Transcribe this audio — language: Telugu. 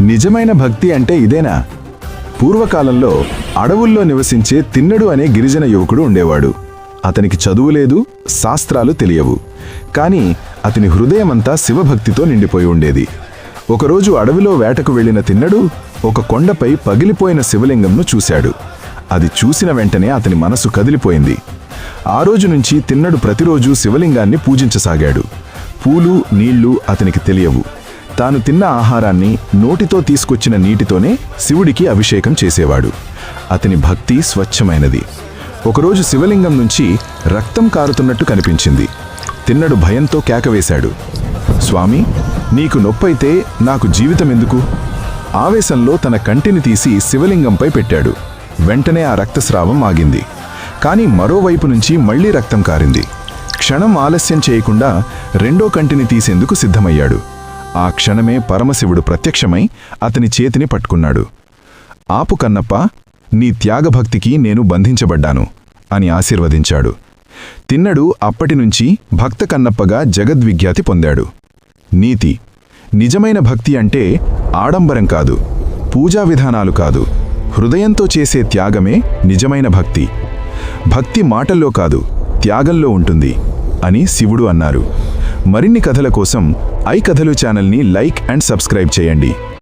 నిజమైన భక్తి అంటే ఇదేనా? పూర్వకాలంలో అడవుల్లో నివసించే తిన్నడు అనే గిరిజన యువకుడు ఉండేవాడు. అతనికి చదువు లేదు, శాస్త్రాలు తెలియవు. కానీ అతని హృదయమంతా శివభక్తితో నిండిపోయి ఉండేది. ఒకరోజు అడవిలో వేటకు వెళ్లిన తిన్నడు ఒక కొండపై పగిలిపోయిన శివలింగంను చూశాడు. అది చూసిన వెంటనే అతని మనసు కదిలిపోయింది. ఆ రోజు నుంచి తిన్నడు ప్రతిరోజూ శివలింగాన్ని పూజించసాగాడు. పూలు, నీళ్లు అతనికి తెలియవు. తాను తిన్న ఆహారాన్ని నోటితో తీసుకొచ్చిన నీటితోనే శివుడికి అభిషేకం చేసేవాడు. అతని భక్తి స్వచ్ఛమైనది. ఒకరోజు శివలింగం నుంచి రక్తం కారుతున్నట్టు కనిపించింది. తిన్నడు భయంతో కేకవేశాడు, స్వామి, నీకు నొప్పైతే నాకు జీవితం ఎందుకు? ఆవేశంలో తన కంటిని తీసి శివలింగంపై పెట్టాడు. వెంటనే ఆ రక్తస్రావం ఆగింది. కానీ మరోవైపు నుంచి మళ్లీ రక్తం కారింది. క్షణం ఆలస్యం చేయకుండా రెండో కంటిని తీసేందుకు సిద్ధమయ్యాడు. ఆ క్షణమే పరమశివుడు ప్రత్యక్షమై అతని చేతిని పట్టుకున్నాడు. ఆపు కన్నప్ప, నీ త్యాగభక్తికి నేను బంధించబడ్డాను అని ఆశీర్వదించాడు. తిన్నడు అప్పటినుంచి భక్త కన్నప్పగా జగద్విఖ్యాతి పొందాడు. నీతి: నిజమైన భక్తి అంటే ఆడంబరం కాదు, పూజా విధానాలు కాదు, హృదయంతో చేసే త్యాగమే నిజమైన భక్తి. భక్తి మాటల్లో కాదు, త్యాగంలో ఉంటుంది అని శివుడు అన్నారు. మరిన్ని కథల కోసం ఐ కథలు ఛానల్ని లైక్ అండ్ సబ్స్క్రైబ్ చేయండి.